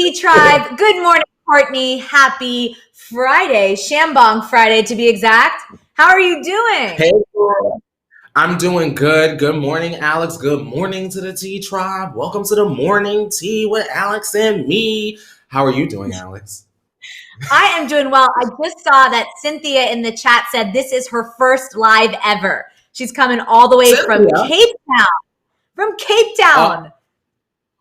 T Tribe. Good morning, Courtney. Happy Friday, Shambong Friday to be exact. How are you doing? Hey, girl. I'm doing good. Good morning, Alex. Good morning to the T Tribe. Welcome to the morning tea with Alex and me. How are you doing, Alex? I am doing well. I just saw that Cynthia in the chat said this is her first live ever. She's coming all the way from Cape Town. From Cape Town.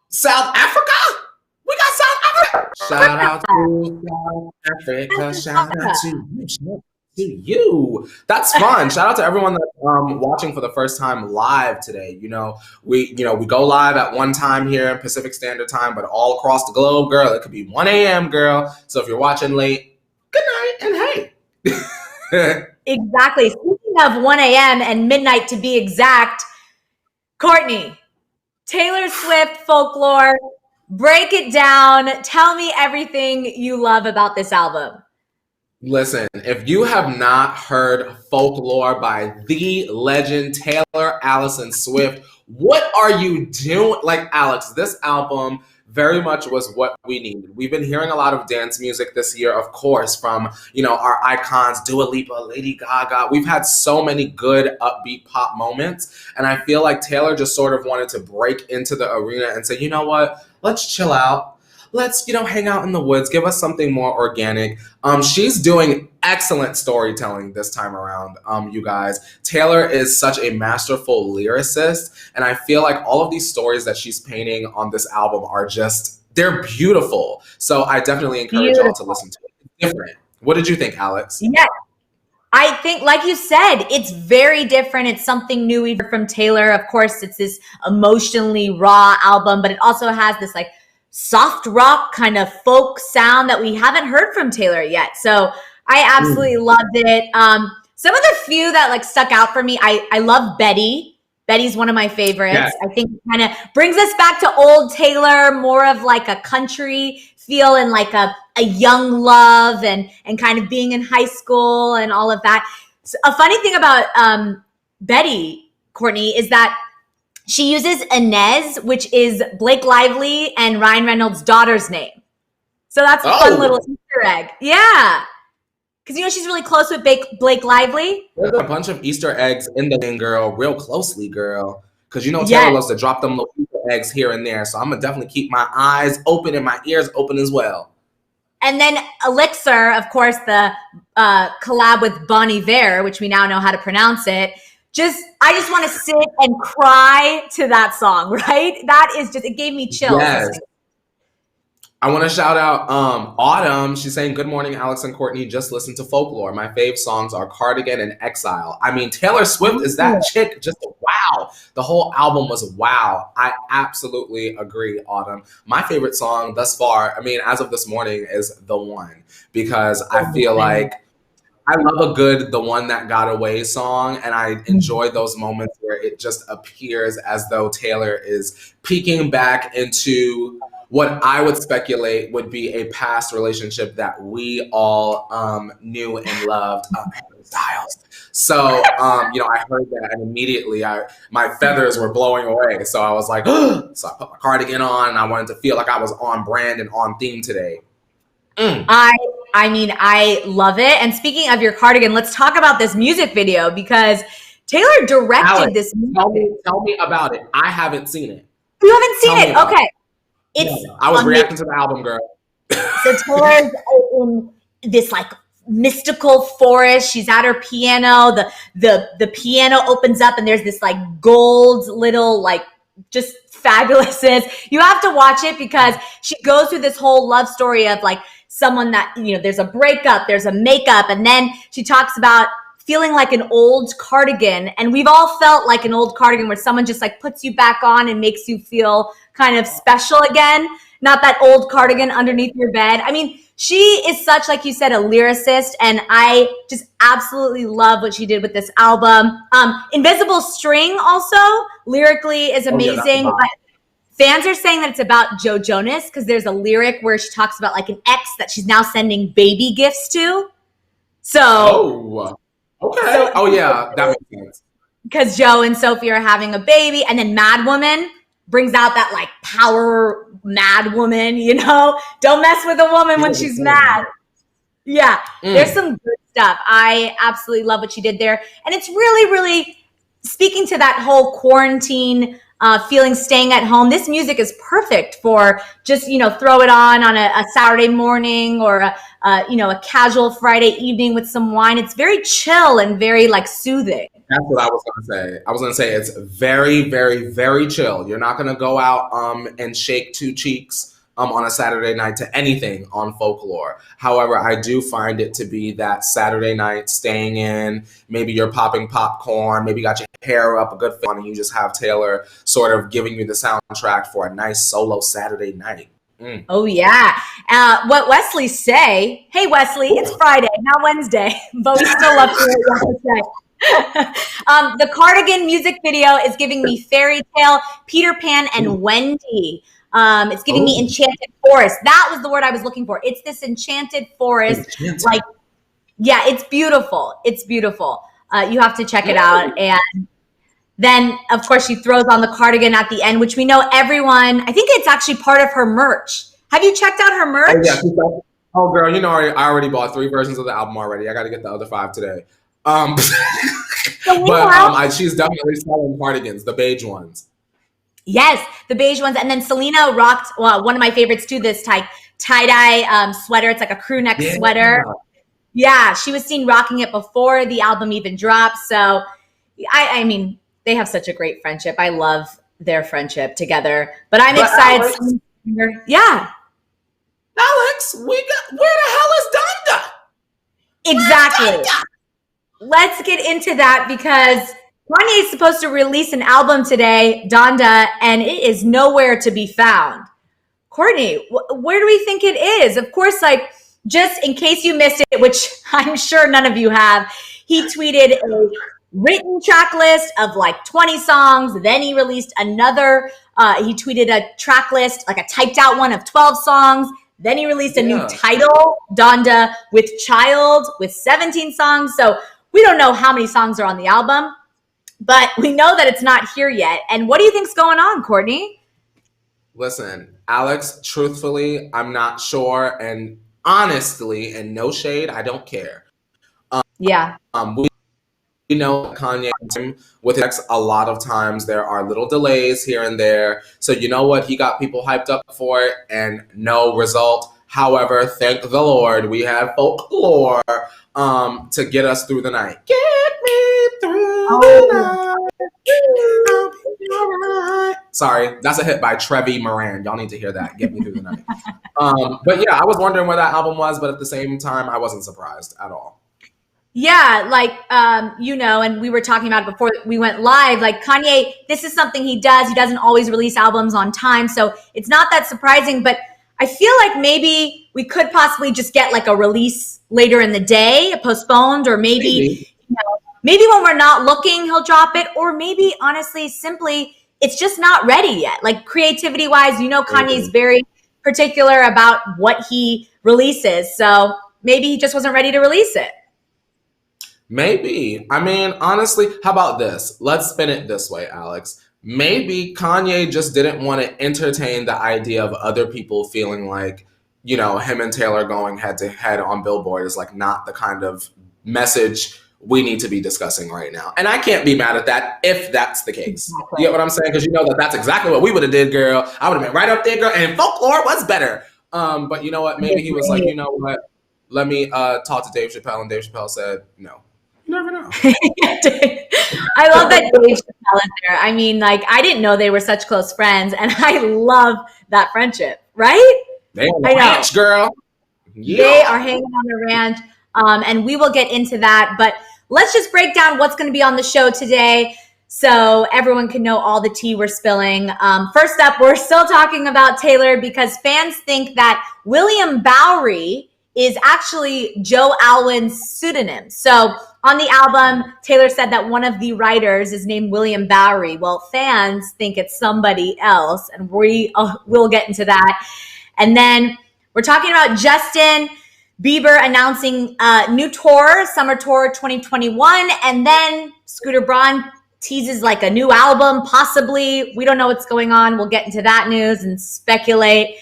South Africa? We got South Africa. Shout out to South Africa. Shout out to you. That's fun. Shout out to everyone that's watching for the first time live today. We go live at one time here in Pacific Standard Time, but all across the globe, girl, it could be 1 a.m., girl. So if you're watching late, good night and hey. Exactly. Speaking of 1 a.m. and midnight to be exact, Courtney, Taylor Swift, Folklore, break it down. Tell me everything you love about this album. Listen, if you have not heard Folklore by the legend Taylor Allison Swift, what are you doing? Like, Alex, this album very much was what we needed. We've been hearing a lot of dance music this year, of course, from, our icons, Dua Lipa, Lady Gaga. We've had so many good upbeat pop moments. And I feel like Taylor just sort of wanted to break into the arena and say, you know what, let's chill out. Let's, hang out in the woods, give us something more organic. She's doing excellent storytelling this time around, you guys. Taylor is such a masterful lyricist, and I feel like all of these stories that she's painting on this album are they're beautiful. So I definitely encourage y'all to listen to it. It's different. What did you think, Alex? Yeah. I think, like you said, it's very different. It's something new we've heard from Taylor. Of course, it's this emotionally raw album, but it also has this soft rock kind of folk sound that we haven't heard from Taylor yet. So I absolutely loved it. Some of the few that stuck out for me, I love Betty. Betty's one of my favorites. Yeah. I think it kind of brings us back to old Taylor, more of a country feel and a young love and kind of being in high school and all of that. So a funny thing about Betty, Courtney, is that she uses Inez, which is Blake Lively and Ryan Reynolds' daughter's name. So that's a fun little Easter egg. Yeah. Because, she's really close with Blake Lively. There's a bunch of Easter eggs in the thing, girl, real closely, girl. Because, Taylor loves to drop them little Easter eggs here and there. So I'm going to definitely keep my eyes open and my ears open as well. And then Elixir, of course, the collab with Bon Iver, which we now know how to pronounce it. I just want to sit and cry to that song, right? That is it gave me chills. Yes. I want to shout out Autumn. She's saying, good morning, Alex and Courtney. Just listen to Folklore. My fave songs are Cardigan and Exile. I mean, Taylor Swift is that chick. Just wow. The whole album was wow. I absolutely agree, Autumn. My favorite song thus far, as of this morning, is The One. Because I feel like I love a good The One That Got Away song, and I enjoy those moments where it just appears as though Taylor is peeking back into what I would speculate would be a past relationship that we all knew and loved, Styles. So, I heard that, and immediately my feathers were blowing away. So I was like, so I put my cardigan on, and I wanted to feel like I was on brand and on theme today. I love it. And speaking of your cardigan, let's talk about this music video because Taylor directed Alex, this music. Tell me about it. I haven't seen it. You haven't seen it? Okay. I was reacting to the album, girl. So Taylor's in this mystical forest. She's at her piano. The piano opens up and there's this gold little just fabulousness. You have to watch it because she goes through this whole love story of someone that, there's a breakup, there's a makeup, and then she talks about feeling like an old cardigan. And we've all felt like an old cardigan where someone just puts you back on and makes you feel kind of special again. Not that old cardigan underneath your bed. She is such, like you said, a lyricist, and I just absolutely love what she did with this album. Invisible String also lyrically is amazing. But fans are saying that it's about Joe Jonas because there's a lyric where she talks about an ex that she's now sending baby gifts to. So, okay. So, yeah, that makes sense. Because Joe and Sophie are having a baby, and then Mad Woman. brings out that like power mad woman, you know? Don't mess with a woman when she's mad. Yeah, there's some good stuff. I absolutely love what she did there. And it's really, really speaking to that whole quarantine feeling, staying at home. This music is perfect for just, you know, throw it on a Saturday morning or a casual Friday evening with some wine. It's very chill and very like soothing. That's what I was gonna say. I was gonna say it's very, very, very chill. You're not gonna go out and shake two cheeks on a Saturday night to anything on Folklore. However, I do find it to be that Saturday night staying in, maybe you're popping popcorn, maybe you got your hair up, a good fit on, and you just have Taylor sort of giving you the soundtrack for a nice solo Saturday night. Oh, yeah. What Wesley say, hey, Wesley, it's Friday, not Wednesday, but we still love to hear what you have to say. The Cardigan music video is giving me Fairy Tale, Peter Pan, and Wendy. It's giving me Enchanted Forest. That was the word I was looking for. It's this enchanted forest. Like, yeah, it's beautiful. It's beautiful. You have to check it out. And then, of course, she throws on the cardigan at the end, which we know everyone, I think it's actually part of her merch. Have you checked out her merch? Oh, girl, you know, I already bought 3 versions of the album already. I got to get the other 5 today. She's definitely selling cardigans, the beige ones. Yes, the beige ones. And then Selena rocked one of my favorites too, this tie-dye sweater. It's like a crew neck sweater. Yeah, she was seen rocking it before the album even dropped. So, I mean, they have such a great friendship. I love their friendship together. But I'm excited. Alex, Alex, where the hell is Donda? Exactly. Donda? Let's get into that because Kanye is supposed to release an album today, Donda, and it is nowhere to be found. Courtney, where do we think it is? Of course, like, just in case you missed it, which I'm sure none of you have, he tweeted a written track list of like 20 songs. Then he released another, he tweeted a track list, like a typed out one of 12 songs. Then he released a new title, Donda with Child, with 17 songs. So we don't know how many songs are on the album. But we know that it's not here yet. And what do you think's going on, Courtney? Listen, Alex, truthfully, I'm not sure. And honestly, and no shade, I don't care. We know Kanye with X, a lot of times there are little delays here and there. So you know what? He got people hyped up for it and no result. However, thank the Lord, we have Folklore to get us through the night. Get me through the night. Sorry, that's a hit by Trevi Moran. Y'all need to hear that. Get me through the night. But yeah, I was wondering where that album was, but at the same time, I wasn't surprised at all. Yeah, like, and we were talking about it before we went live, like Kanye, this is something he does. He doesn't always release albums on time. So it's not that surprising, but I feel like maybe we could possibly just get like a release later in the day, postponed, or maybe when we're not looking, he'll drop it. Or maybe, honestly, simply, it's just not ready yet. Like creativity wise, Kanye's very particular about what he releases. So maybe he just wasn't ready to release it. Maybe. I mean, honestly, how about this? Let's spin it this way, Alex. Maybe Kanye just didn't want to entertain the idea of other people feeling like, him and Taylor going head to head on Billboard is like not the kind of message we need to be discussing right now. And I can't be mad at that if that's the case. Exactly. You get what I'm saying? Because that's exactly what we would have did, girl. I would have been right up there, girl. And Folklore was better. But you know what? Maybe he was like, you know what? Let me talk to Dave Chappelle. And Dave Chappelle said, no. You never know. I love that Dave Chappelle is there. I mean, like, I didn't know they were such close friends, and I love that friendship, right? They on the ranch, girl. Yeah. They are hanging on the ranch, and we will get into that. But let's just break down what's going to be on the show today so everyone can know all the tea we're spilling. First up, we're still talking about Taylor because fans think that William Bowery is actually Joe Alwyn's pseudonym. So on the album, Taylor said that one of the writers is named William Bowery. Well, fans think it's somebody else, and we'll get into that. And then we're talking about Justin Bieber announcing a new tour, Summer Tour 2021, and then Scooter Braun teases like a new album, possibly. We don't know what's going on. We'll get into that news and speculate.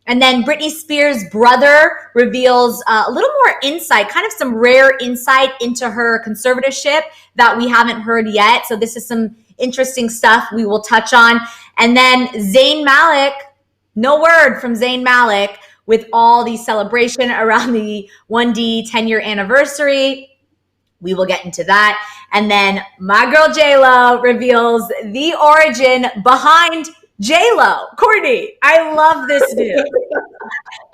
And then Britney Spears' brother reveals a little more insight, kind of some rare insight into her conservatorship that we haven't heard yet. So this is some interesting stuff we will touch on. And then Zayn Malik, no word from Zayn Malik with all the celebration around the 1D 10-year anniversary. We will get into that. And then my girl J-Lo reveals the origin behind J-Lo. Courtney, I love this news.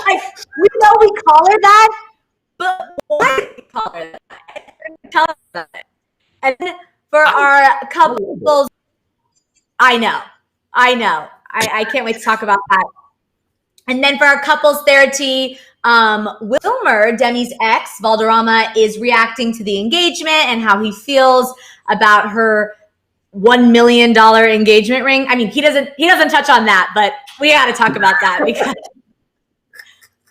Like, we know we call her that, but why do we call her that? Tell us about it. And then for our couples, I know. I can't wait to talk about that. And then for our couples therapy, Wilmer, Demi's ex, Valderrama, is reacting to the engagement and how he feels about her $1 million engagement ring. I mean, he doesn't touch on that, but we got to talk about that because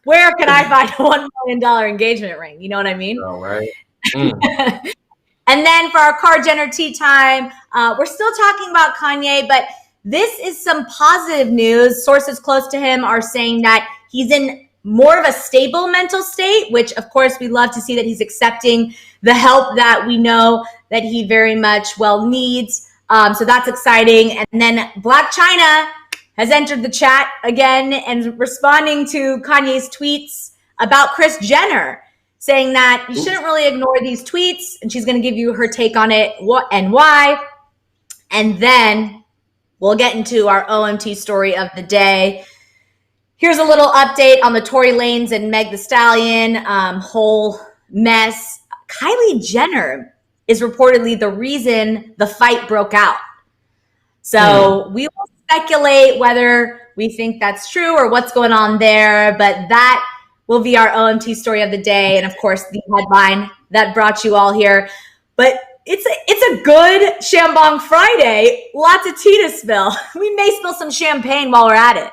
where can I find a $1 million engagement ring? You know what I mean? All right. And then for our Car Jenner tea time, we're still talking about Kanye, but this is some positive news. Sources close to him are saying that he's in more of a stable mental state, which of course we love to see that he's accepting the help that we know that he very much well needs. So that's exciting. And then Blac Chyna has entered the chat again and responding to Kanye's tweets about Kris Jenner, saying that you shouldn't really ignore these tweets, and she's going to give you her take on it, what and why. And then we'll get into our OMT story of the day. Here's a little update on the Tory Lanez and Meg the Stallion whole mess. Kylie Jenner is reportedly the reason the fight broke out. So we will speculate whether we think that's true or what's going on there, but that will be our OMT story of the day. And of course, the headline that brought you all here. But it's a good Shambong Friday. Lots of tea to spill. We may spill some champagne while we're at it.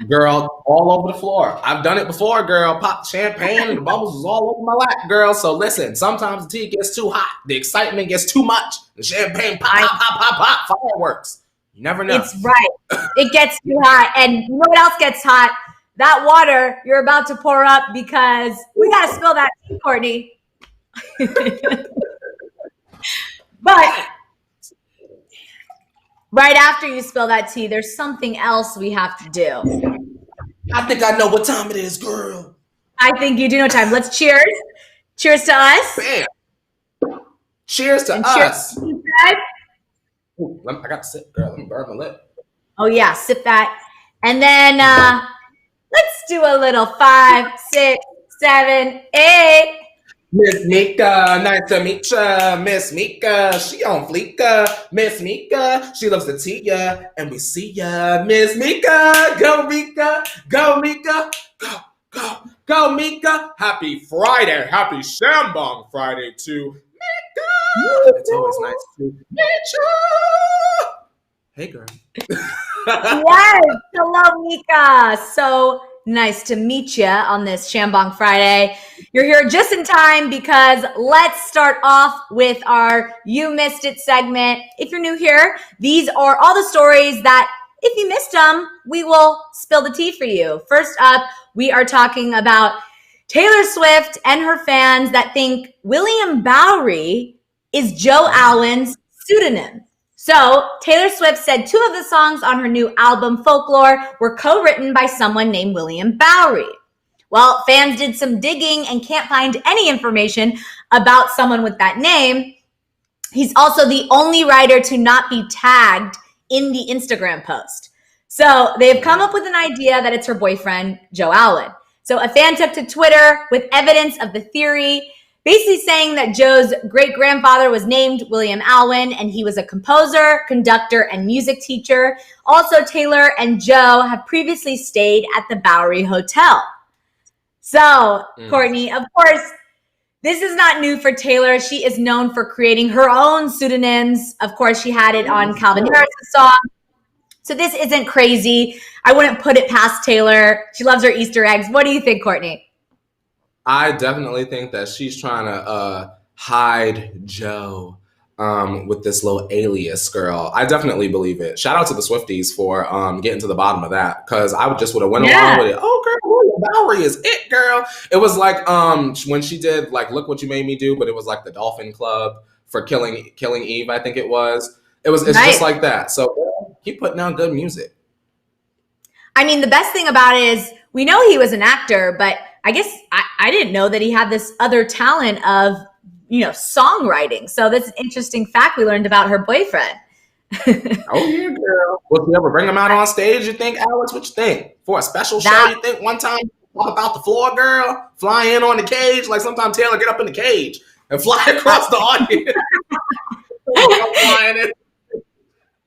Girl, all over the floor. I've done it before, girl. Pop champagne and the bubbles was all over my lap, girl. So listen, sometimes the tea gets too hot. The excitement gets too much. The champagne pop, fireworks. You never know. It's right. It gets too hot. And you know what else gets hot? That water you're about to pour up, because we got to spill that tea, Courtney. But right after you spill that tea, there's something else we have to do. I think I know what time it is, girl. I think you do know time. Let's cheers. Cheers to us. Bam. Cheers to us. Ooh, I got to sip, girl. Let me burn my lip. Oh, yeah. Sip that. And then let's do a little 5, 6, 7, 8. Miss Mika, nice to meet ya. Miss Mika, she on fleeka. Miss Mika, she loves the tea ya, and we see ya. Miss Mika, go Mika, go Mika, go Mika. Happy Friday, happy Shambong Friday to Mika. It's always nice to meet ya. Hey, girl. Yes, hello, Mika. So nice to meet you on this Shambong Friday. You're here just in time because let's start off with our You Missed It segment. If you're new here, these are all the stories that if you missed them, we will spill the tea for you. First up, we are talking about Taylor Swift and her fans that think William Bowery is Joe Alwyn's pseudonym. So Taylor Swift said 2 of the songs on her new album, Folklore, were co-written by someone named William Bowery. Well, fans did some digging and can't find any information about someone with that name. He's also the only writer to not be tagged in the Instagram post. So they've come up with an idea that it's her boyfriend, Joe Alwyn. So a fan took to Twitter with evidence of the theory, basically saying that Joe's great-grandfather was named William Alwyn, and he was a composer, conductor, and music teacher. Also, Taylor and Joe have previously stayed at the Bowery Hotel. So, Courtney, of course, this is not new for Taylor. She is known for creating her own pseudonyms. Of course, she had it on Calvin Harris's song. So this isn't crazy. I wouldn't put it past Taylor. She loves her Easter eggs. What do you think, Courtney? I definitely think that she's trying to hide Joe. with this little alias girl. I definitely believe it. Shout out to the Swifties for getting to the bottom of that, because I would just would have went along with it. Oh, girl, Bowery is it, girl. It was like when she did like Look What You Made Me Do, but it was like the Dolphin Club for Killing Eve, I think it was. It's just like that. So keep putting out good music. I mean, the best thing about it is we know he was an actor, but I guess I didn't know that he had this other talent of, songwriting. So that's an interesting fact we learned about her boyfriend. Oh yeah, girl. Will you ever bring him out on stage, you think, Alex? What you think? For a special show, you think one time talk about the floor, girl? Fly in on the cage? Like sometimes Taylor get up in the cage and fly across the audience. Flying in.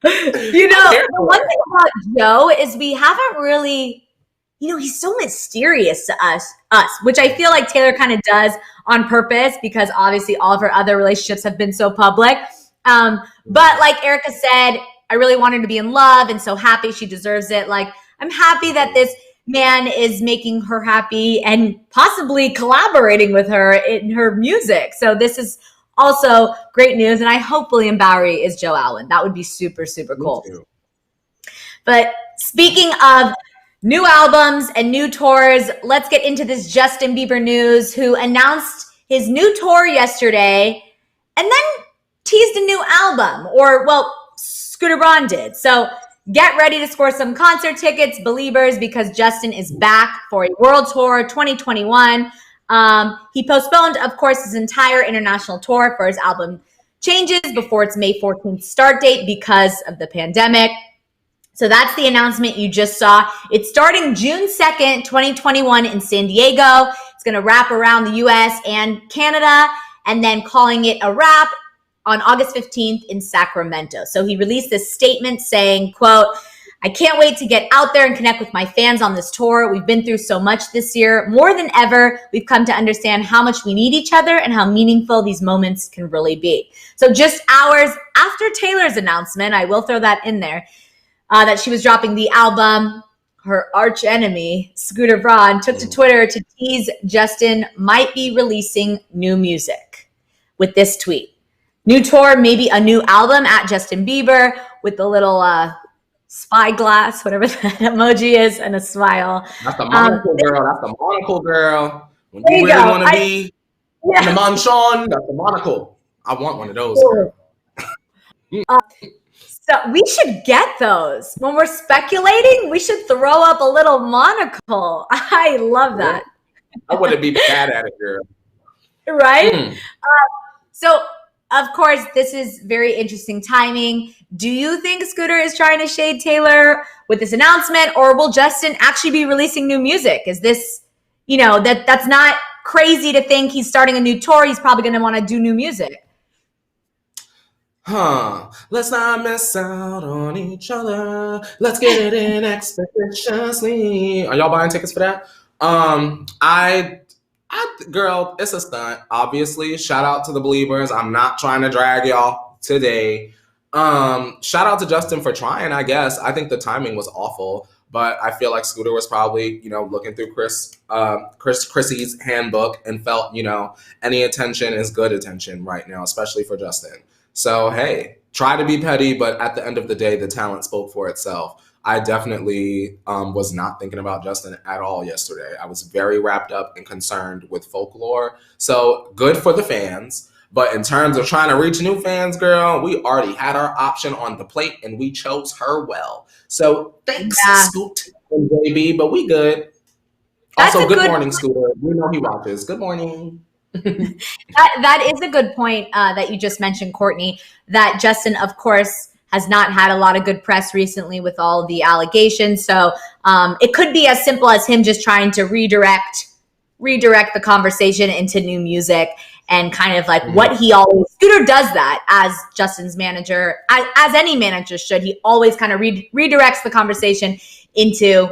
The one thing about Joe is we haven't really, he's so mysterious to us, which I feel like Taylor kind of does on purpose, because obviously all of her other relationships have been so public. But like Erica said, I really want her to be in love, and so happy she deserves it. Like, I'm happy that this man is making her happy and possibly collaborating with her in her music. So this is also great news, and I hope William Bowery is Joe Alwyn. That would be super, super cool. But speaking of new albums and new tours, let's get into this Justin Bieber news, who announced his new tour yesterday and then teased a new album, Scooter Braun did. So get ready to score some concert tickets, Beliebers, because Justin is back for a world tour 2021. He postponed, of course, his entire international tour for his album Changes before its May 14th start date because of the pandemic. So that's the announcement you just saw. It's starting June 2nd, 2021 in San Diego. It's going to wrap around the US and Canada, and then calling it a wrap on August 15th in Sacramento. So he released this statement saying, quote, "I can't wait to get out there and connect with my fans on this tour. We've been through so much this year. More than ever, we've come to understand how much we need each other and how meaningful these moments can really be." So just hours after Taylor's announcement, I will throw that in there, that she was dropping the album, her arch enemy, Scooter Braun, took to Twitter to tease Justin might be releasing new music with this tweet. New tour, maybe a new album at Justin Bieber, with the little spyglass, whatever that emoji is, and a smile. That's the monocle girl. That's the monocle girl. When you really want to be in the mansion, that's the monocle. I want one of those, girl. So we should get those. When we're speculating, we should throw up a little monocle. I love that. I wouldn't be bad at it, girl. Right? So, of course, this is very interesting timing. Do you think Scooter is trying to shade Taylor with this announcement, or will Justin actually be releasing new music? Is this, that's not crazy to think he's starting a new tour. He's probably going to want to do new music. Let's not miss out on each other. Let's get it in expeditiously. Are y'all buying tickets for that? Girl, it's a stunt, obviously. Shout out to the Beliebers. I'm not trying to drag y'all today. Shout out to Justin for trying, I guess. I think the timing was awful, but I feel like Scooter was probably, looking through Chrissy's handbook and felt, any attention is good attention right now, especially for Justin. So, hey, try to be petty, but at the end of the day, the talent spoke for itself. I definitely was not thinking about Justin at all yesterday. I was very wrapped up and concerned with Folklore. So good for the fans. But in terms of trying to reach new fans, girl, we already had our option on the plate and we chose her well. So thanks, Scoot and JB, but we good. Also, good morning, Scooter. We know he watches. Good morning. That is a good point that you just mentioned, Courtney, that Justin, of course, has not had a lot of good press recently with all the allegations. So it could be as simple as him just trying to redirect the conversation into new music, and kind of like what he always, Scooter does that as Justin's manager, as any manager should. He always kind of redirects the conversation into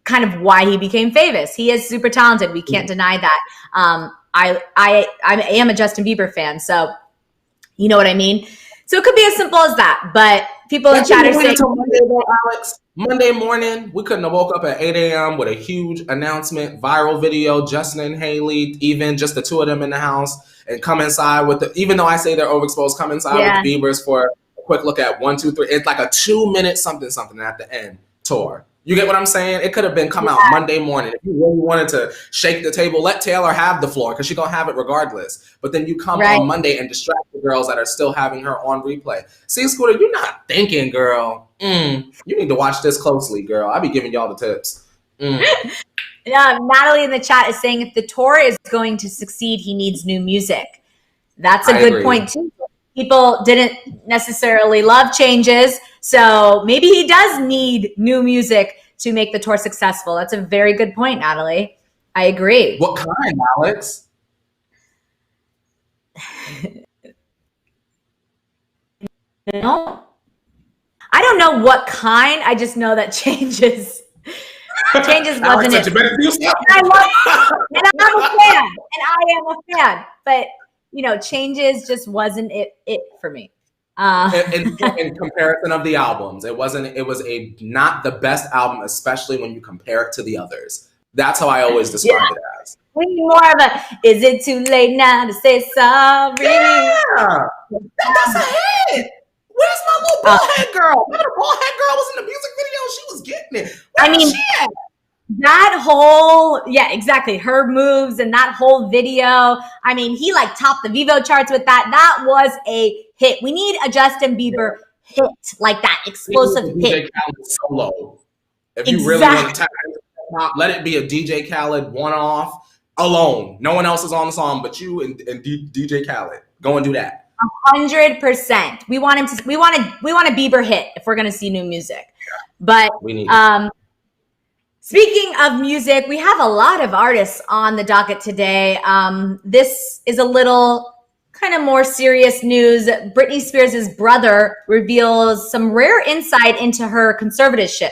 kind of why he became famous. He is super talented. We can't deny that. I am a Justin Bieber fan, so you know what I mean? So it could be as simple as that, but people in chat are saying, Alex, Monday morning, we couldn't have woke up at 8 a.m. with a huge announcement, viral video, Justin and Haley, even just the two of them in the house, and come inside with even though I say they're overexposed, come inside with the Biebers for a quick look at 1, 2, 3. It's like a 2-minute something at the end tour. You get what I'm saying? It could have been come out Monday morning. If you really wanted to shake the table, let Taylor have the floor because she's going to have it regardless. But then you come on Monday and distract the girls that are still having her on replay. See, Scooter, you're not thinking, girl. You need to watch this closely, girl. I'll be giving y'all the tips. Natalie in the chat is saying if the tour is going to succeed, he needs new music. That's a good point, too. People didn't necessarily love changes, so maybe he does need new music to make the tour successful. That's a very good point, Natalie. I agree. What kind, Alex? No, I don't know what kind. I just know that changes wasn't it. And I'm a fan, and I am a fan, but changes just wasn't it for me. In comparison of the albums, it was not the best album, especially when you compare it to the others. That's how I always describe it as. We need more of a, is it too late now to say sorry? Yeah, that's a hit. Where's my little bald-head girl? Remember the bald-head girl was in the music video? She was getting it. That whole, exactly. Her moves and that whole video. I mean, he topped the Vivo charts with that. That was a hit. We need a Justin Bieber hit like that, explosive hit. DJ Khaled solo. If you really want to let it be a DJ Khaled one-off alone. No one else is on the song but you and DJ Khaled. Go and do that. 100%. We want a Bieber hit if we're going to see new music. But we need speaking of music, we have a lot of artists on the docket today. This is a little kind of more serious news. Britney Spears' brother reveals some rare insight into her conservatorship.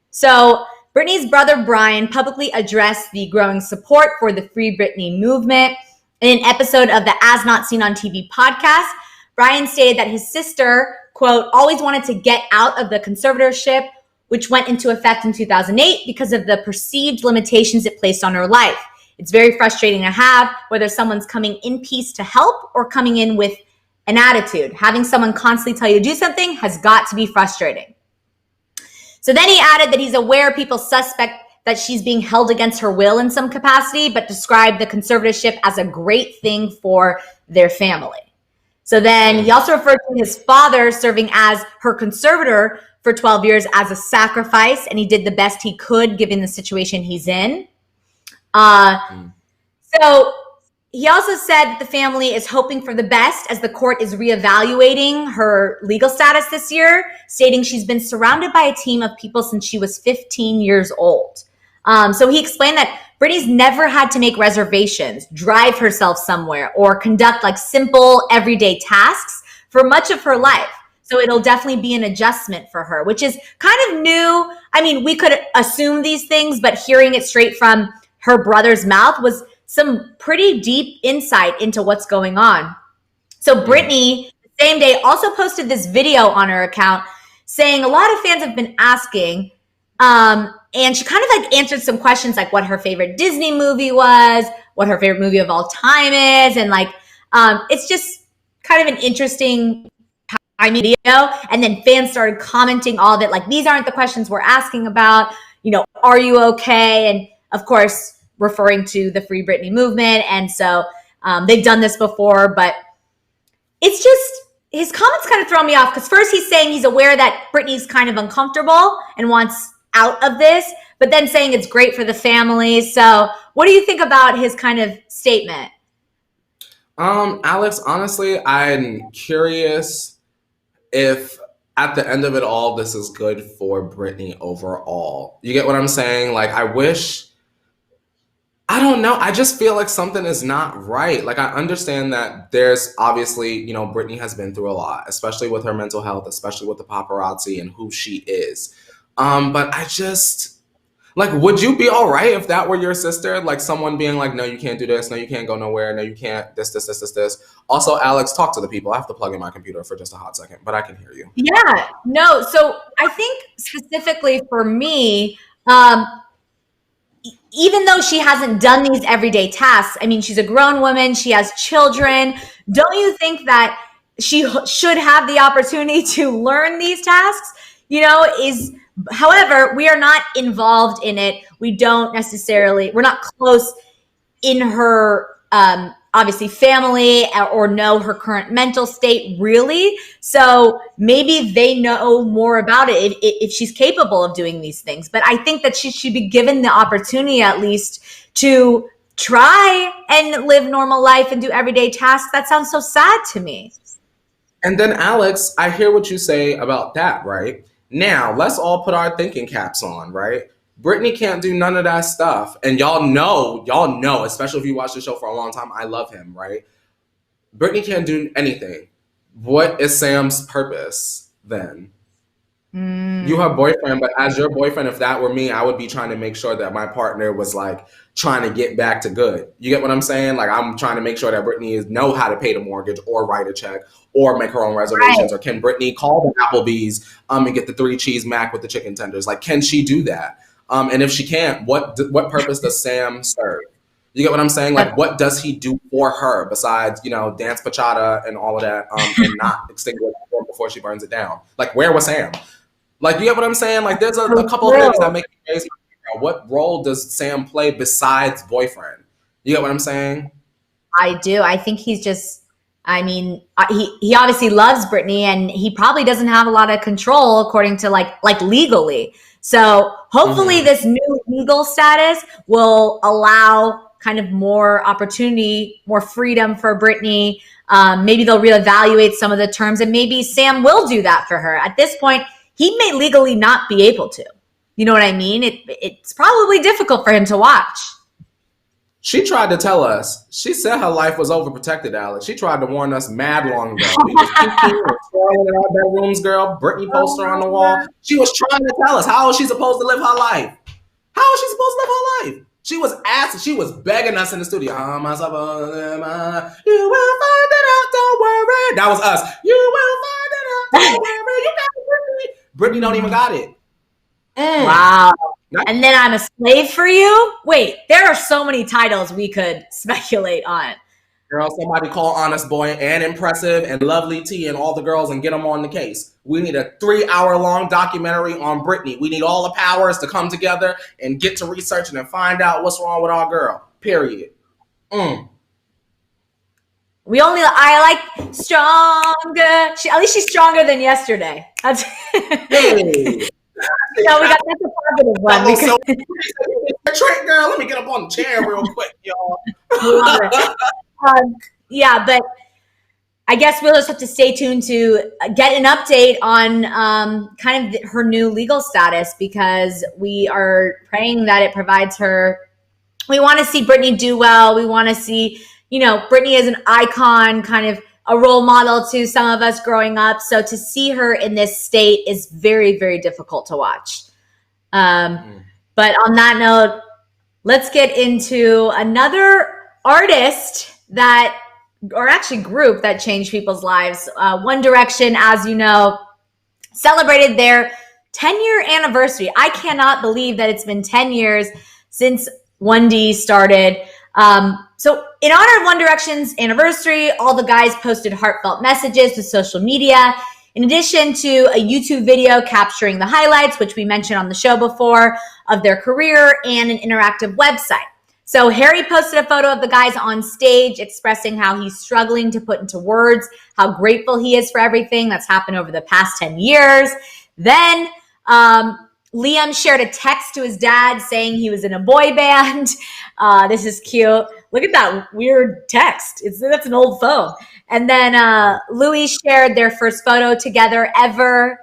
So Britney's brother Brian publicly addressed the growing support for the Free Britney movement. In an episode of the As Not Seen on TV podcast, Brian stated that his sister, quote, always wanted to get out of the conservatorship, which went into effect in 2008 because of the perceived limitations it placed on her life. It's very frustrating to have, whether someone's coming in peace to help or coming in with an attitude. Having someone constantly tell you to do something has got to be frustrating. So then he added that he's aware people suspect that she's being held against her will in some capacity, but described the conservatorship as a great thing for their family. So then he also referred to his father serving as her conservator for 12 years as a sacrifice, and he did the best he could given the situation he's in. So he also said that the family is hoping for the best as the court is reevaluating her legal status this year, stating she's been surrounded by a team of people since she was 15 years old. So he explained that Britney's never had to make reservations, drive herself somewhere, or conduct simple everyday tasks for much of her life. So it'll definitely be an adjustment for her, which is kind of new. I mean, we could assume these things, but hearing it straight from her brother's mouth was some pretty deep insight into what's going on. So Britney, the same day, also posted this video on her account saying a lot of fans have been asking, and she kind of answered some questions like what her favorite Disney movie was, what her favorite movie of all time is. And it's just kind of an interesting video. And then fans started commenting all of it. These aren't the questions we're asking about, are you okay? And of course, referring to the Free Britney movement. And so they've done this before, but it's just, his comments kind of throw me off because first he's saying he's aware that Britney's kind of uncomfortable and wants out of this, but then saying it's great for the family. So what do you think about his kind of statement? Alex, honestly, I'm curious if at the end of it all, this is good for Britney overall. You get what I'm saying? I don't know. I just feel like something is not right. I understand that there's obviously, Britney has been through a lot, especially with her mental health, especially with the paparazzi and who she is. But I just, Like, would you be all right if that were your sister? Like, someone being like, no, you can't do this. No, you can't go nowhere. No, you can't this. Also, Alex, talk to the people. I have to plug in my computer for just a hot second, but I can hear you. Yeah, no. So I think specifically for me, even though she hasn't done these everyday tasks, I mean, she's a grown woman, she has children. Don't you think that she should have the opportunity to learn these tasks? However, we are not involved in it. We're not close in her, obviously family or know her current mental state really. So maybe they know more about it if she's capable of doing these things. But I think that she should be given the opportunity at least to try and live normal life and do everyday tasks. That sounds so sad to me. And then, Alex, I hear what you say about that, right? Now, let's all put our thinking caps on, right? Britney can't do none of that stuff. And y'all know, especially if you watch the show for a long time, I love him, right? Britney can't do anything. What is Sam's purpose then? You her boyfriend, but as your boyfriend, if that were me, I would be trying to make sure that my partner was like trying to get back to good. You get what I'm saying? Like, I'm trying to make sure that Britney know how to pay the mortgage or write a check or make her own reservations. Right. Or can Britney call the Applebee's and get the 3 cheese mac with the chicken tenders? Like, can she do that? And if she can't, what purpose does Sam serve? You get what I'm saying? Like, what does he do for her besides, dance bachata and all of that and not extinguish it before she burns it down? Like, where was Sam? Like, you get what I'm saying? Like, there's a couple of things that make me crazy. What role does Sam play besides boyfriend? You get what I'm saying? I do. I think he's just, he obviously loves Britney and he probably doesn't have a lot of control according to like legally. So hopefully this new legal status will allow kind of more opportunity, more freedom for Britney. Maybe they'll reevaluate some of the terms and maybe Sam will do that for her. At this point, he may legally not be able to. You know what I mean? It's probably difficult for him to watch. She tried to tell us. She said her life was overprotected, Alex. She tried to warn us mad long ago. We was kicking and twirling in our bedrooms, girl. Britney poster on the wall. She was trying to tell us how is she supposed to live her life. How is she supposed to live her life? She was begging us in the studio. How am I supposed to live my life? You will find it out, don't worry. That was us. You will find it out, don't worry. You got it, Britney don't even got it. Wow. And then I'm a slave for you? Wait, there are so many titles we could speculate on. Girl, somebody call Honest Boy and Impressive and Lovely T and all the girls and get them on the case. We need a 3-hour-long documentary on Britney. We need all the powers to come together and get to researching and find out what's wrong with our girl. Period. I like stronger. At least she's stronger than yesterday. That's hey. That's a positive one. Trick, girl, let me get up on the chair real quick, y'all. But I guess we'll just have to stay tuned to get an update on kind of her new legal status because we are praying that it provides her. We want to see Britney do well. We want to see, Britney is an icon, kind of a role model to some of us growing up. So to see her in this state is very, very difficult to watch. But on that note, let's get into another artist group that changed people's lives. One Direction, as you know, celebrated their 10-year anniversary. I cannot believe that it's been 10 years since 1D started. So in honor of One Direction's anniversary, all the guys posted heartfelt messages to social media, in addition to a YouTube video capturing the highlights, which we mentioned on the show before, of their career and an interactive website. So Harry posted a photo of the guys on stage expressing how he's struggling to put into words how grateful he is for everything that's happened over the past 10 years. Then Liam shared a text to his dad saying he was in a boy band. This is cute. Look at that weird text. That's an old phone. And then Louis shared their first photo together ever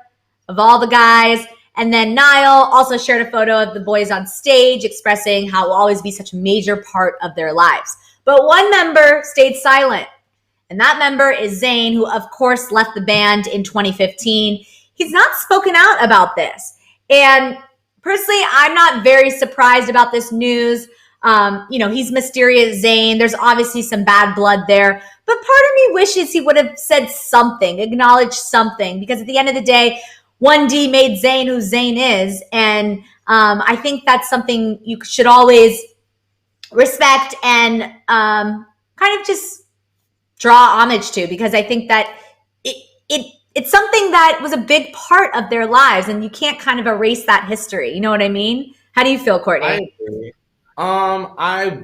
of all the guys. And then Niall also shared a photo of the boys on stage expressing how it will always be such a major part of their lives. But one member stayed silent. And that member is Zayn, who of course left the band in 2015. He's not spoken out about this. And personally, I'm not very surprised about this news. He's mysterious Zayn. There's obviously some bad blood there. But part of me wishes he would have said something, acknowledged something, because at the end of the day, 1D made Zayn who Zayn is. And I think that's something you should always respect and kind of just draw homage to, because I think that it's something that was a big part of their lives, and you can't kind of erase that history. You know what I mean? How do you feel, Courtney? I agree.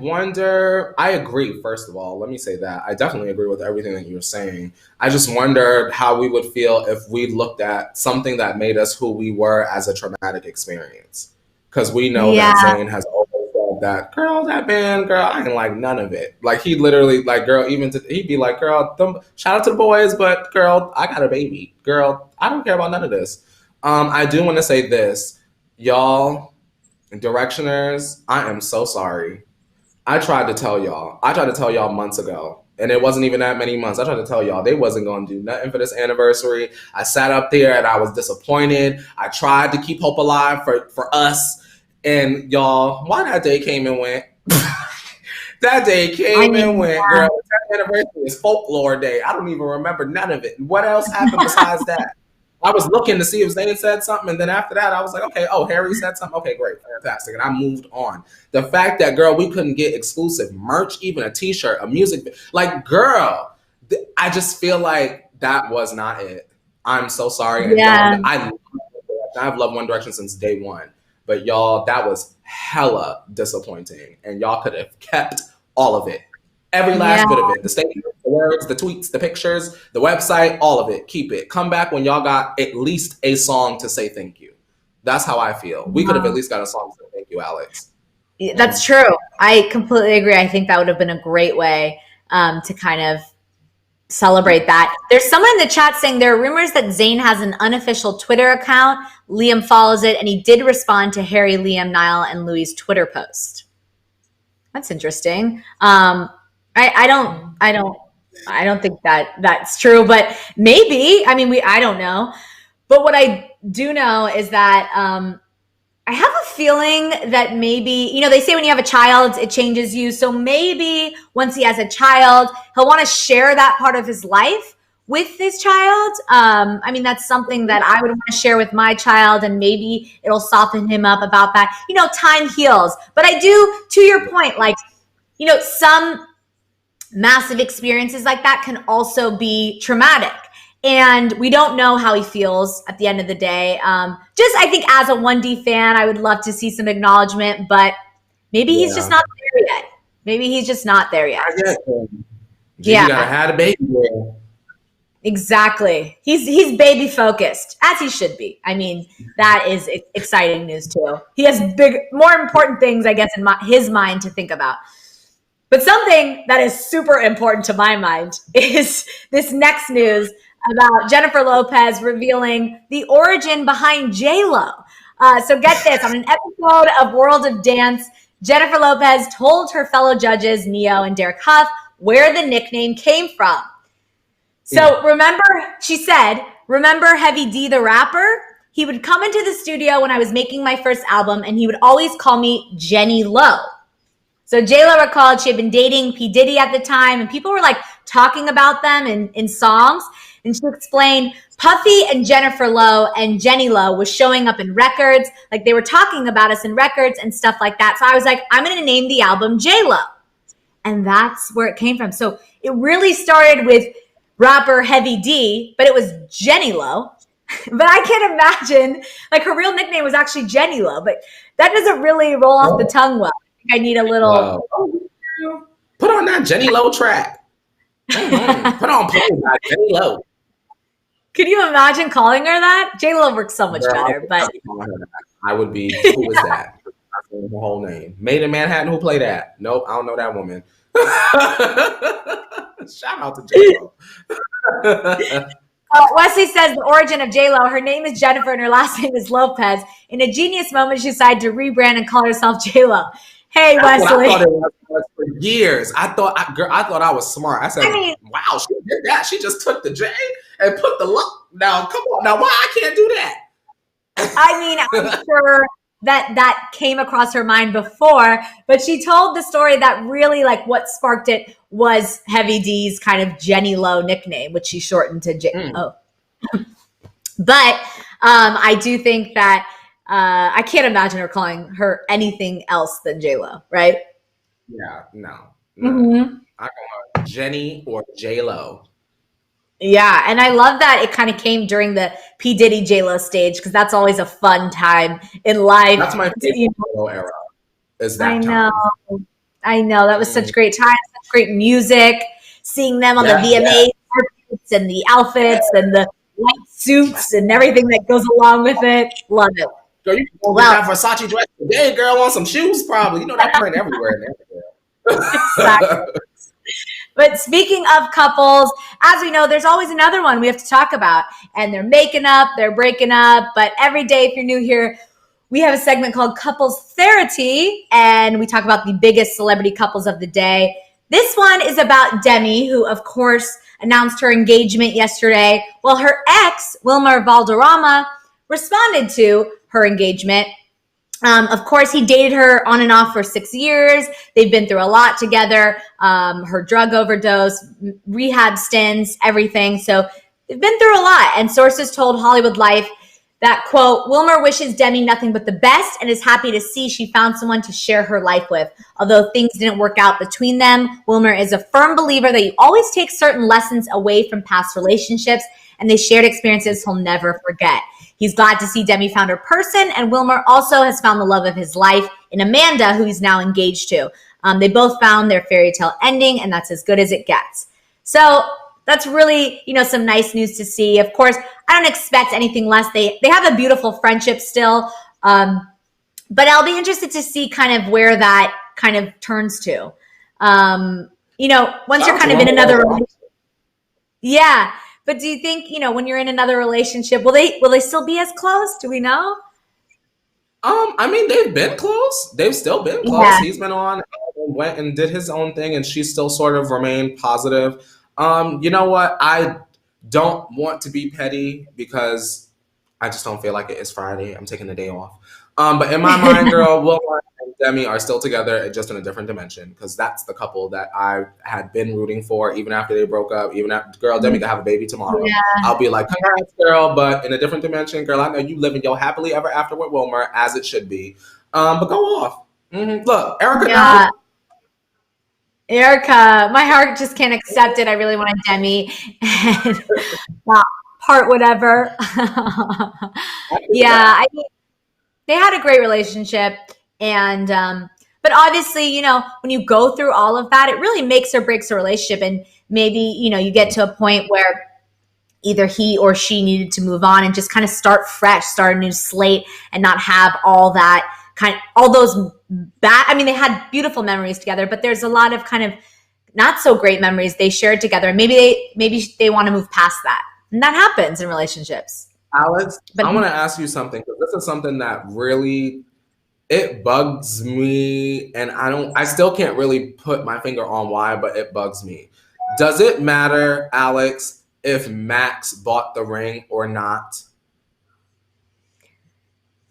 I agree, first of all. Let me say that. I definitely agree with everything that you're saying. I just wondered how we would feel if we looked at something that made us who we were as a traumatic experience. Because we know that Zayn has always said that, girl, that band, girl, I ain't like none of it. Like, he literally, like, girl, he'd be like, girl, shout out to the boys, but girl, I got a baby. Girl, I don't care about none of this. I do want to say this. Y'all, Directioners, I am so sorry. I tried to tell y'all months ago, and it wasn't even that many months. I tried to tell y'all they wasn't going to do nothing for this anniversary. I sat up there and I was disappointed. I tried to keep hope alive for us. And y'all, why that day came and went? That day came and went, girl. That anniversary is Folklore Day. I don't even remember none of it. What else happened besides that? I was looking to see if Zayn said something, and then after that, I was like, okay, Harry said something. Okay, great, fantastic. And I moved on. The fact that, girl, we couldn't get exclusive merch, even a t-shirt, a music, like, girl, I just feel like that was not it. I'm so sorry. And y'all, I've loved One Direction since day one. But y'all, that was hella disappointing. And y'all could have kept all of it. Every last bit of it. The statements, the words, the tweets, the pictures, the website, all of it. Keep it. Come back when y'all got at least a song to say thank you. That's how I feel. We could have at least got a song to say thank you, Alex. That's true. I completely agree. I think that would have been a great way to kind of celebrate that. There's someone in the chat saying there are rumors that Zayn has an unofficial Twitter account. Liam follows it, and he did respond to Harry, Liam, Niall, and Louis' Twitter post. That's interesting. I don't think that's true, but maybe. I mean, I don't know. But what I do know is that I have a feeling that maybe, they say when you have a child, it changes you. So maybe once he has a child, he'll want to share that part of his life with his child. I mean, that's something that I would want to share with my child, and maybe it'll soften him up about that. Time heals. But I do, to your point, like, some massive experiences like that can also be traumatic. And we don't know how he feels at the end of the day. I think as a 1D fan, I would love to see some acknowledgement, but maybe he's just not there yet. Maybe he's just not there yet. You gotta have a baby girl. Exactly. He's baby focused, as he should be. I mean, that is exciting news too. He has more important things, I guess, in his mind to think about. But something that is super important to my mind is this next news about Jennifer Lopez revealing the origin behind J-Lo. So get this, on an episode of World of Dance, Jennifer Lopez told her fellow judges, Neo and Derek Huff, where the nickname came from. So she said, remember Heavy D the rapper? He would come into the studio when I was making my first album, and he would always call me Jenny Lo. So J-Lo recalled she had been dating P. Diddy at the time, and people were like talking about them in songs. And she explained Puffy and Jennifer Lo and Jenny Lo was showing up in records. Like, they were talking about us in records and stuff like that. So I was like, I'm going to name the album J-Lo. And that's where it came from. So it really started with rapper Heavy D, but it was Jenny Lo. But I can't imagine, like, her real nickname was actually Jenny Lo, but that doesn't really roll off the tongue well. I need a little. Put on that Jenny Lo track. Put on Jenny Lo. Could you imagine calling her that? J-Lo works so much better, but I would be. Who is that? That's the whole name. Made in Manhattan. Who played that? Nope, I don't know that woman. Shout out to J-Lo. Wesley says the origin of J-Lo, her name is Jennifer and her last name is Lopez. In a genius moment, she decided to rebrand and call herself J-Lo. Hey, That's Wesley. I thought it was for years. I thought I was smart. I said, wow, she did that. She just took the J and put the Lo. Now, come on. Now, why I can't do that? I mean, I'm sure that came across her mind before, but she told the story that really like what sparked it was Heavy D's kind of Jenny Lo nickname, which she shortened to J-O. But I do think that I can't imagine her calling her anything else than J-Lo, right? Yeah, no. Mm-hmm. I call her Jenny or J-Lo. Yeah, and I love that it kind of came during the P. Diddy J-Lo stage because that's always a fun time in life. That's my favorite J-Lo era. Is that I know. That was such great time, such great music. Seeing them on the VMA and the outfits and the white suits and everything that goes along with it. Love it. Girl, you can that Versace dress today, girl, on some shoes probably. You know that print everywhere. Exactly. But speaking of couples, as we know, there's always another one we have to talk about. And they're making up, they're breaking up. But every day, if you're new here, we have a segment called Couples Therapy. And we talk about the biggest celebrity couples of the day. This one is about Demi, who, of course, announced her engagement yesterday. Well, her ex, Wilmer Valderrama, responded to her engagement. Of course, he dated her on and off for 6 years. They've been through a lot together. Her drug overdose, rehab stints, everything. So they've been through a lot. And sources told Hollywood Life that, quote, Wilmer wishes Demi nothing but the best and is happy to see she found someone to share her life with. Although things didn't work out between them, Wilmer is a firm believer that you always take certain lessons away from past relationships, and they shared experiences he'll never forget. He's glad to see Demi found her person, and Wilmer also has found the love of his life in Amanda, who he's now engaged to. They both found their fairy tale ending, and that's as good as it gets. So that's really, some nice news to see. Of course, I don't expect anything less. They have a beautiful friendship still, but I'll be interested to see kind of where that kind of turns to. Once you're kind of in another relationship. Yeah. But do you think, when you're in another relationship, will they still be as close? Do we know? I mean, they've been close. They've still been close. Yeah. He's been on, went and did his own thing, and she's still sort of remained positive. You know what? I don't want to be petty because I just don't feel like it is Friday. I'm taking the day off. But in my mind, girl, Wilmer and Demi are still together, just in a different dimension, because that's the couple that I had been rooting for, even after they broke up, even after, girl, Demi could have a baby tomorrow. Yeah. I'll be like, congrats, girl, but in a different dimension, girl, I know you living your happily ever after with Wilmer, as it should be. But go off. Mm-hmm. Look, Erica. Yeah. Erica, my heart just can't accept it. I really wanted Demi and part whatever. Yeah, I mean, they had a great relationship, and but obviously, when you go through all of that, it really makes or breaks a relationship, and maybe you get to a point where either he or she needed to move on and just kind of start fresh, start a new slate, and not have all that all those bad. I mean, they had beautiful memories together, but there's a lot of kind of not so great memories they shared together. Maybe they want to move past that, and that happens in relationships. Alex, I want to ask you something, because this is something that really, it bugs me, and I still can't really put my finger on why, but it bugs me. Does it matter, Alex, if Max bought the ring or not?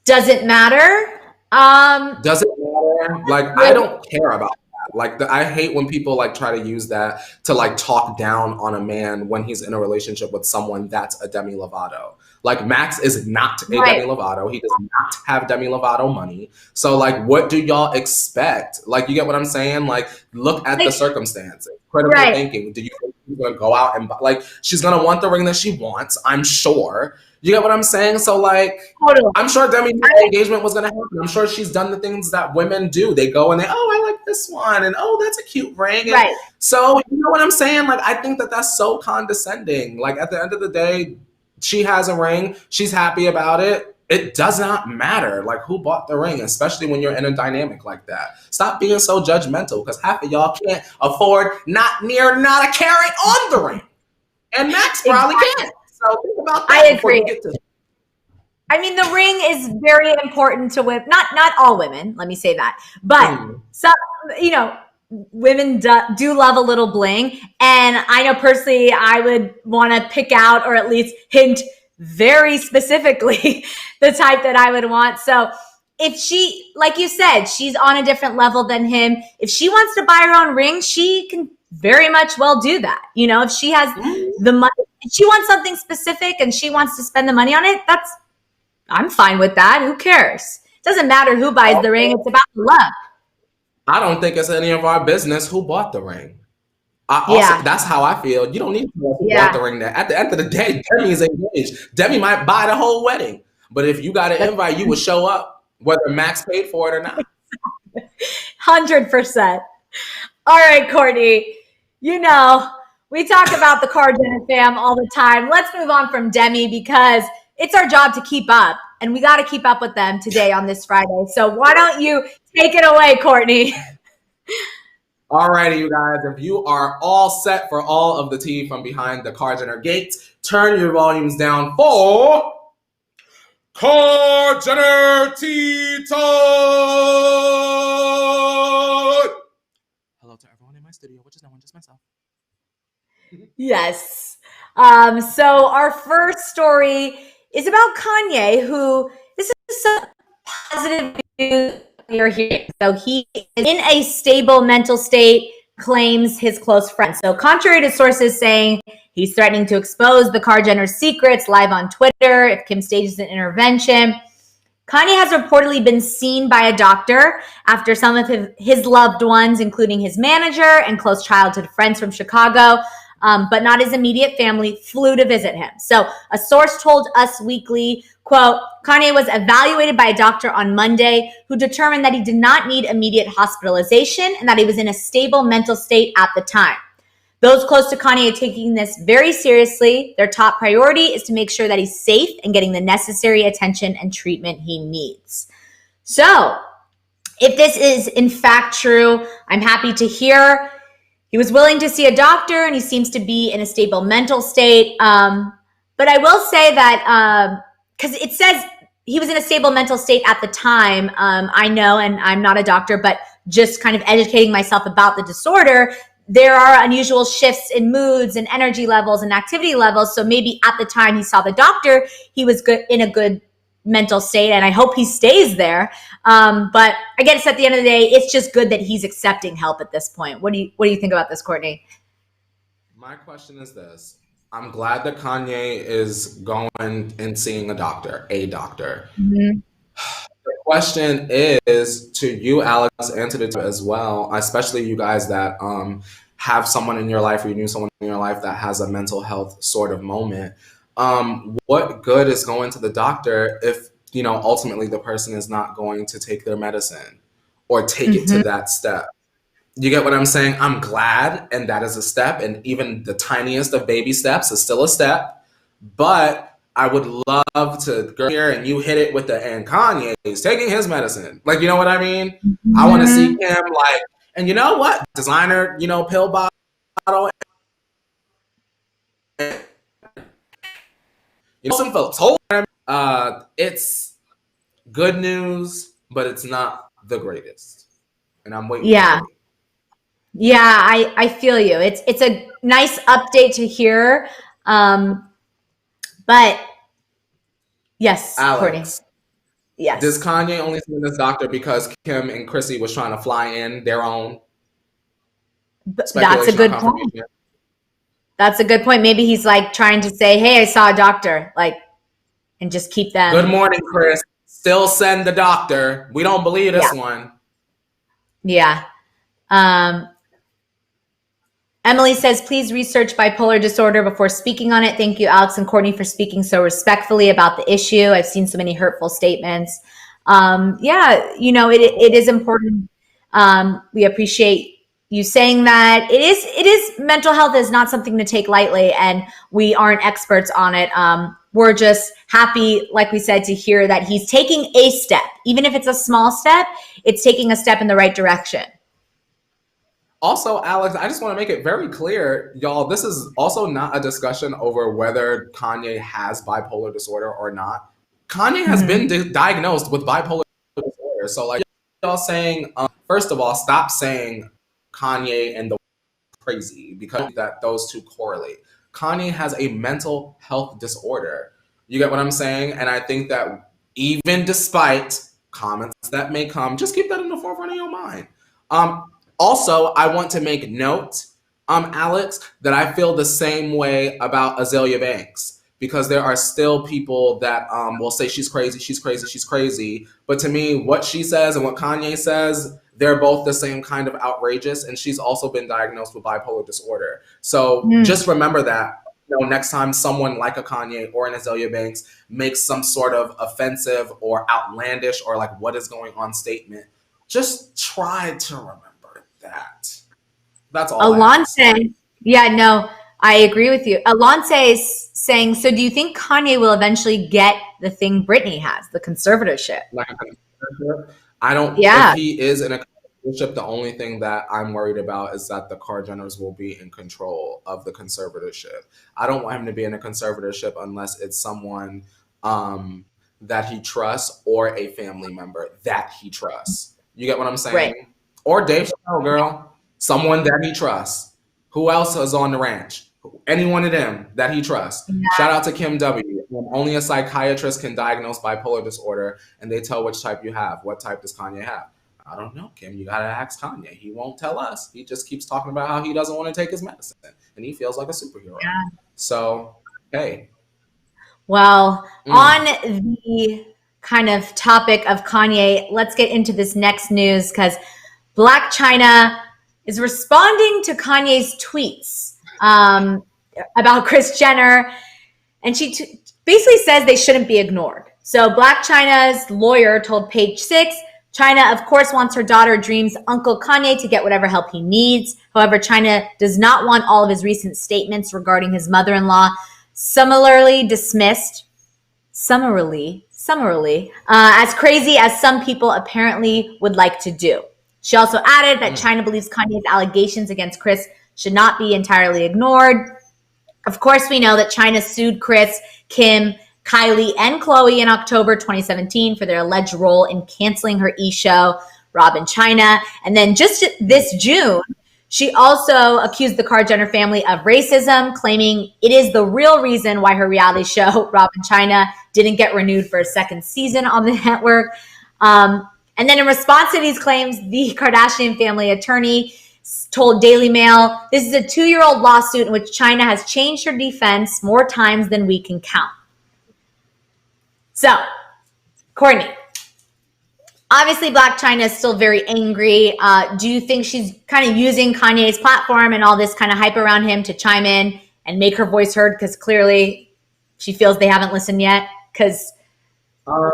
Does it matter? Does it matter? Like, I don't care about that. Like, I hate when people try to use that to talk down on a man when he's in a relationship with someone that's a Demi Lovato. Like, Max is not a Demi Lovato. He does not have Demi Lovato money. So, what do y'all expect? You get what I'm saying? Look at the circumstances. Critical thinking. Do you think she's going to go out and, she's going to want the ring that she wants, I'm sure. You get what I'm saying? So, totally. I'm sure Demi's engagement was going to happen. I'm sure she's done the things that women do. They go and I like this one, and that's a cute ring. And so, you know what I'm saying? I think that's so condescending. At the end of the day, she has a ring. She's happy about it. It does not matter, who bought the ring, especially when you're in a dynamic like that. Stop being so judgmental, because half of y'all can't afford not a carat on the ring. And Max probably can't. So think about that. I agree. I mean, the ring is very important to women. Not all women, let me say that. But some, women do love a little bling. And I know personally, I would want to pick out, or at least hint very specifically, the type that I would want. So if she, like you said, she's on a different level than him. If she wants to buy her own ring, she can very much well do that. You know, if she has the money, if she wants something specific and she wants to spend the money on it, I'm fine with that. Who cares? It doesn't matter who buys the ring. It's about the love. I don't think it's any of our business who bought the ring. That's how I feel. You don't need to know who bought the ring. At the end of the day, Demi is engaged. Demi might buy the whole wedding. But if you got an invite, you would show up, whether Max paid for it or not. 100%. All right, Courtney. You know, we talk about the Cardigan fam all the time. Let's move on from Demi because it's our job to keep up. And we got to keep up with them today on this Friday. So why don't you take it away, Courtney? All righty, you guys. If you are all set for all of the tea from behind the Cardigan gates, turn your volumes down for Cardigan Tea Time! Hello to everyone in my studio, which is no one, just myself. Yes. So our first story is about Kanye, who this is some positive news you're hearing. So he is in a stable mental state, claims his close friends. So contrary to sources saying he's threatening to expose the Cardigan secrets live on Twitter if Kim stages an intervention, Kanye has reportedly been seen by a doctor after some of his loved ones, including his manager and close childhood friends from Chicago, but not his immediate family, flew to visit him. So a source told Us Weekly, quote, Kanye was evaluated by a doctor on Monday who determined that he did not need immediate hospitalization and that he was in a stable mental state at the time. Those close to Kanye are taking this very seriously. Their top priority is to make sure that he's safe and getting the necessary attention and treatment he needs. So if this is in fact true, I'm happy to hear he was willing to see a doctor and he seems to be in a stable mental state. But I will say that because it says he was in a stable mental state at the time. I know, and I'm not a doctor, but just kind of educating myself about the disorder, there are unusual shifts in moods and energy levels and activity levels. So maybe at the time he saw the doctor, he was in a good mental state, and I hope he stays there. But I guess at the end of the day, it's just good that he's accepting help at this point. What do you think about this, Courtney? My question is this. I'm glad that Kanye is going and seeing a doctor. Mm-hmm. The question is to you, Alex, and to the two as well, especially you guys that have someone in your life or you knew someone in your life that has a mental health sort of moment. What good is going to the doctor if, you know, ultimately the person is not going to take their medicine or take it to that step? You get what I'm saying? I'm glad, and that is a step, and even the tiniest of baby steps is still a step, but I would love to go here and you hit it with and Kanye is taking his medicine. Like, you know what I mean? I want to see him like, and you know what? Designer, you know, pill bottle. You know, some folks hold him. It's good news, but it's not the greatest. And I'm waiting. Yeah. Yeah, I feel you. It's a nice update to hear. But yes, Alex, Courtney. Yes. Does Kanye only see this doctor because Kim and Chrissy was trying to fly in their own? That's a good point. That's a good point. Maybe he's like trying to say, hey, I saw a doctor, like, and just keep them. Good morning, Chris. Still send the doctor. We don't believe this one. Yeah. Emily says, please research bipolar disorder before speaking on it. Thank you, Alex and Courtney, for speaking so respectfully about the issue. I've seen so many hurtful statements. Yeah, you know, it is important. We appreciate you saying that. It is mental health is not something to take lightly, and we aren't experts on it. We're just happy, like we said, to hear that he's taking a step. Even if it's a small step, it's taking a step in the right direction. Also, Alex, I just want to make it very clear, y'all, this is also not a discussion over whether Kanye has bipolar disorder or not. Kanye has been diagnosed with bipolar disorder. So like y'all saying, first of all, stop saying Kanye and the crazy, because that those two correlate. Kanye has a mental health disorder. You get what I'm saying? And I think that even despite comments that may come, just keep that in the forefront of your mind. Also, I want to make note, Alex, that I feel the same way about Azealia Banks, because there are still people that will say she's crazy, she's crazy, she's crazy. But to me, what she says and what Kanye says, they're both the same kind of outrageous. And she's also been diagnosed with bipolar disorder. So just remember that. Next time someone like a Kanye or an Azealia Banks makes some sort of offensive or outlandish or like what is going on statement, just try to remember that. That's all. Alonce, yeah, no, I agree with you. Alonce is saying, so do you think Kanye will eventually get the thing Britney has, the conservatorship? Like a conservatorship? I don't. Yeah. If he is in a conservatorship, the only thing that I'm worried about is that the Kardashians will be in control of the conservatorship. I don't want him to be in a conservatorship unless it's someone that he trusts or a family member that he trusts. You get what I'm saying? Right. Or Dave Chappelle, girl. Someone that he trusts. Who else is on the ranch? Any one of them that he trusts. Yeah. Shout out to Kim W. Only a psychiatrist can diagnose bipolar disorder, and they tell which type you have. What type does Kanye have? I don't know, Kim. You gotta ask Kanye. He won't tell us. He just keeps talking about how he doesn't want to take his medicine, and he feels like a superhero. Yeah. So, hey. Well, on the kind of topic of Kanye, let's get into this next news, because Blac Chyna is responding to Kanye's tweets about Kris Jenner, and she basically says they shouldn't be ignored. So Blac Chyna's lawyer told Page Six, Chyna, of course, wants her daughter Dream's Uncle Kanye to get whatever help he needs. However, Chyna does not want all of his recent statements regarding his mother-in-law summarily dismissed, as crazy as some people apparently would like to do. She also added that Chyna believes Kanye's allegations against Kris should not be entirely ignored. Of course, we know that Chyna sued Kris, Kim, Kylie, and Khloe in October 2017 for their alleged role in canceling her e-show, Rob and Chyna. And then just this June, she also accused the Kar Jenner family of racism, claiming it is the real reason why her reality show, Rob and Chyna, didn't get renewed for a second season on the network. And then in response to these claims, the Kardashian family attorney told Daily Mail, this is a 2-year-old lawsuit in which Chyna has changed her defense more times than we can count. So, Courtney, obviously Blac Chyna is still very angry. Do you think she's kind of using Kanye's platform and all this kind of hype around him to chime in and make her voice heard? Because clearly she feels they haven't listened yet. Because I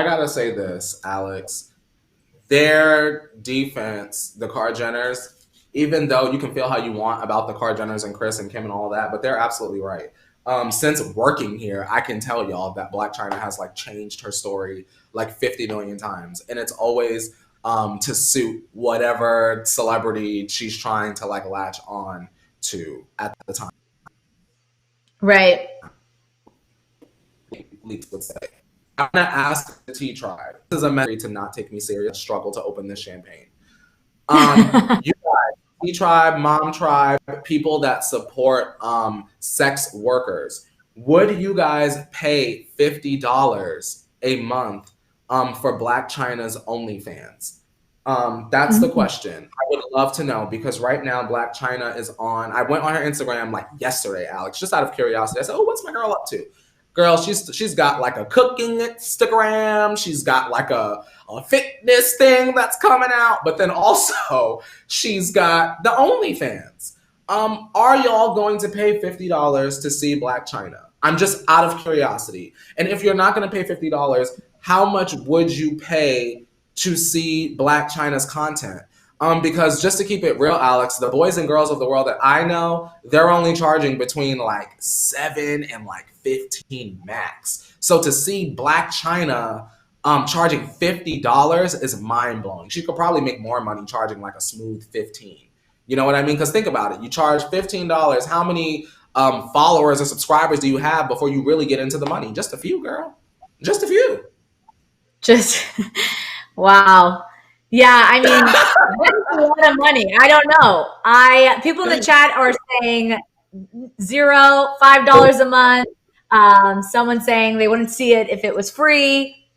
gotta say this, Alex. Their defense, the Kar Jenners, even though you can feel how you want about the Kar Jenners and Kris and Kim and all that, but they're absolutely right. Since working here, I can tell y'all that Blac Chyna has like changed her story like 50 million times, and it's always to suit whatever celebrity she's trying to like latch on to at the time. Right. Would say. I'm gonna ask the T Tribe. This is a message to not take me serious. Struggle to open this champagne. You guys, T Tribe, Mom Tribe, people that support sex workers. Would you guys pay $50 a month for Blac Chyna's OnlyFans? That's the question. I would love to know, because right now Blac Chyna is on. I went on her Instagram like yesterday, Alex, just out of curiosity. I said, "Oh, what's my girl up to?" Girl, she's got like a cooking Instagram. She's got like a fitness thing that's coming out. But then also she's got the OnlyFans. Are y'all going to pay $50 to see Blac Chyna? I'm just out of curiosity. And if you're not going to pay $50, how much would you pay to see Blac Chyna's content? Because just to keep it real, Alex, the boys and girls of the world that I know, they're only charging between like $7 and like $15 max. So to see Blac Chyna charging $50 is mind blowing. She could probably make more money charging like a smooth $15. You know what I mean? Because think about it. You charge $15. How many followers or subscribers do you have before you really get into the money? Just a few, girl. Just a few. Wow. Yeah, I mean, that's a lot of money. I don't know. People in the chat are saying $5 a month. Someone saying they wouldn't see it if it was free.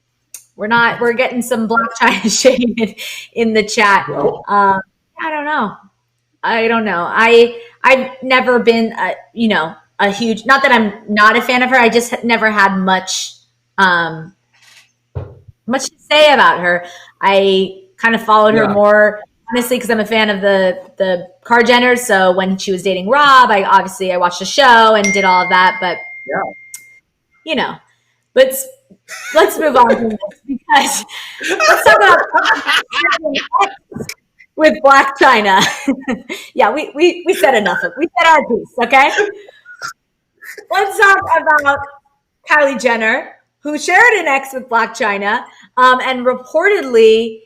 We're getting some Blac Chyna shade in the chat. I don't know. I've never been, a huge, not that I'm not a fan of her. I just never had much to say about her. I kind of followed her more, honestly, because I'm a fan of the Kardashians. So when she was dating Rob, I watched the show and did all of that. But let's move on from this, because let's talk about with Blac Chyna. We said enough. We said our piece, okay? Let's talk about Kylie Jenner, who shared an ex with Blac Chyna, and reportedly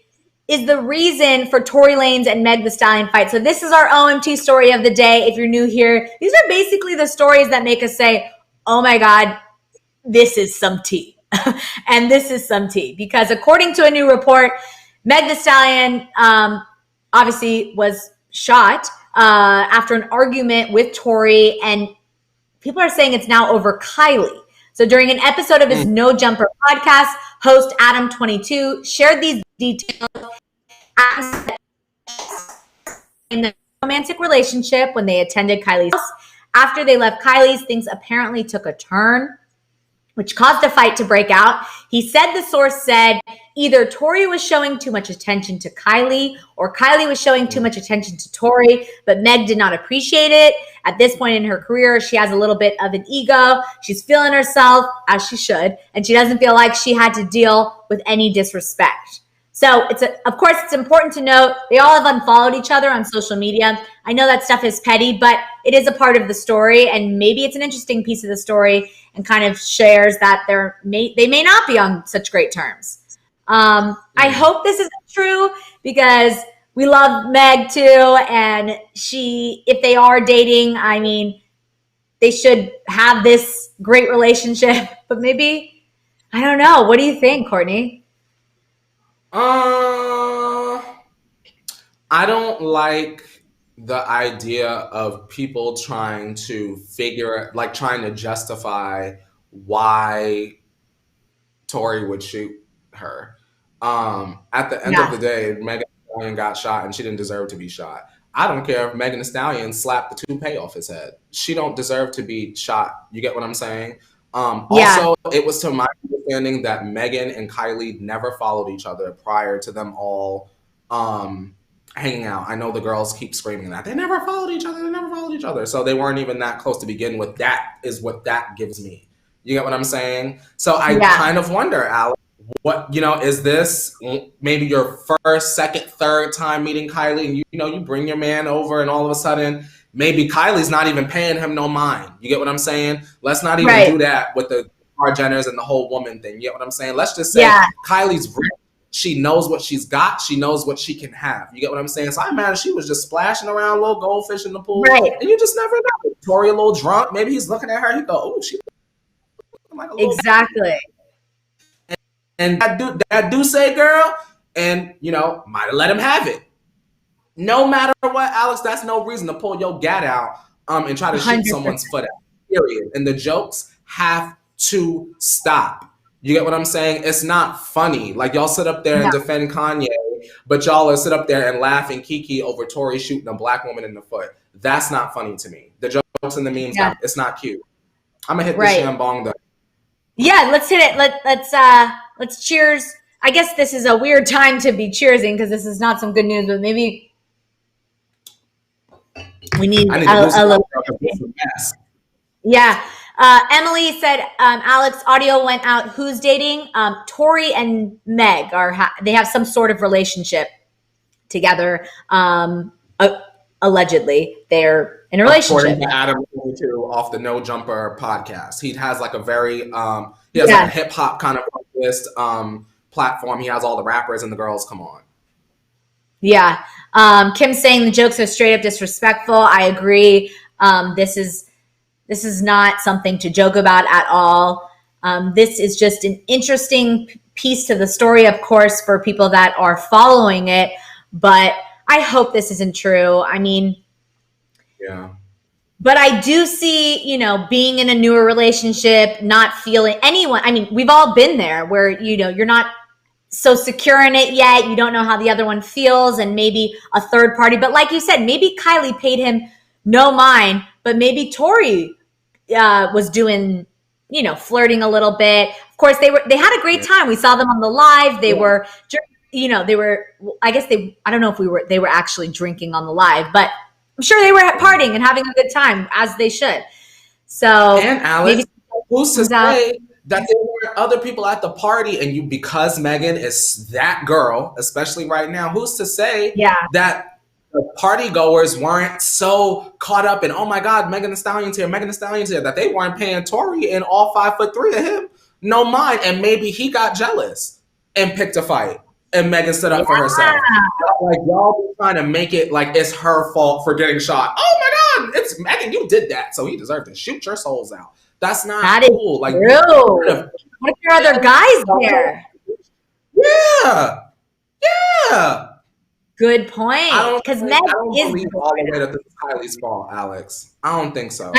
is the reason for Tory Lanez and Meg the Stallion fight. So this is our OMT story of the day. If you're new here, these are basically the stories that make us say, oh my God, this is some tea. And this is some tea, because according to a new report, Meg the Stallion obviously was shot after an argument with Tory, and people are saying it's now over Kylie. So during an episode of his No Jumper podcast, host Adam22 shared these details in the romantic relationship when they attended Kylie's house. After they left Kylie's, things apparently took a turn, which caused a fight to break out. He said, the source said, either Tory was showing too much attention to Kylie or Kylie was showing too much attention to Tory, but Meg did not appreciate it. At this point in her career, she has a little bit of an ego. She's feeling herself, as she should, and she doesn't feel like she had to deal with any disrespect. So of course, it's important to note they all have unfollowed each other on social media. I know that stuff is petty, but it is a part of the story, and maybe it's an interesting piece of the story and kind of shares that they may not be on such great terms. I hope this isn't true, because we love Meg too, and if they are dating, I mean, they should have this great relationship. But maybe, I don't know. What do you think, Courtney? I don't like the idea of people trying to trying to justify why Tory would shoot her. At the end of the day, Megan Thee Stallion got shot and she didn't deserve to be shot. I don't care if Megan Thee Stallion slapped the toupee off his head. She don't deserve to be shot. You get what I'm saying? Also, it was to my understanding that Megan and Kylie never followed each other prior to them all hanging out. I know the girls keep screaming that. They never followed each other. They never followed each other. So they weren't even that close to begin with. That is what that gives me. You get what I'm saying? So I kind of wonder, Alex, is this maybe your first, second, third time meeting Kylie, and you bring your man over and all of a sudden maybe Kylie's not even paying him no mind. You get what I'm saying? Let's not even do that with the Kardashians and the whole woman thing. You get what I'm saying? Let's just say Kylie's rich. She knows what she's got. She knows what she can have. You get what I'm saying? So I imagine she was just splashing around little goldfish in the pool. Right. And you just never know. Tory a little drunk. Maybe he's looking at her. He go, oh, she like a little exactly. And that do say girl, and might have let him have it. No matter what, Alex, that's no reason to pull your gat out and try to shoot 100%. Someone's foot out. Period. And the jokes have to stop. You get what I'm saying? It's not funny. Like, y'all sit up there and defend Kanye, but y'all are sit up there and laugh and kiki over Tory shooting a black woman in the foot. That's not funny to me. The jokes and the memes, it's not cute. I'm gonna hit the Shambong though. Yeah, let's hit it. Let's cheers. I guess this is a weird time to be cheersing because this is not some good news, but maybe we need a little. Yeah. Emily said, Alex, audio went out. Who's dating? Tory and Meg they have some sort of relationship together. Allegedly, they're in a relationship. According to Adam off the No Jumper podcast, he has like a very like a hip hop kind of focused platform. He has all the rappers and the girls come on. Yeah. Kim saying the jokes are straight up disrespectful. I agree. This is not something to joke about at all. This is just an interesting piece to the story, of course, for people that are following it. But I hope this isn't true. I mean, but I do see, being in a newer relationship, not feeling anyone. I mean, we've all been there where, you're not so secure in it yet. You don't know how the other one feels, and maybe a third party. But like you said, maybe Kylie paid him no mind, but maybe Tory was doing, flirting a little bit. Of course, they had a great time. We saw them on the live. They were, I guess I don't know if they were actually drinking on the live, but I'm sure they were partying and having a good time, as they should. So, and Alex, who's to say that there were other people at the party, and because Megan is that girl, especially right now, who's to say that the party goers weren't so caught up in, oh my God, Megan Thee Stallion's here, that they weren't paying Tory and all 5'3" of him no mind, and maybe he got jealous and picked a fight, and Megan stood up for herself. Like, y'all be trying to make it like it's her fault for getting shot. Oh my God, it's Megan, you did that, so he deserved to shoot your souls out. That's not cool. Like, true. What if there are other guys there? Yeah. Good point. Because Meg is believe all the way that this is Kylie's fault, Alex. I don't think so.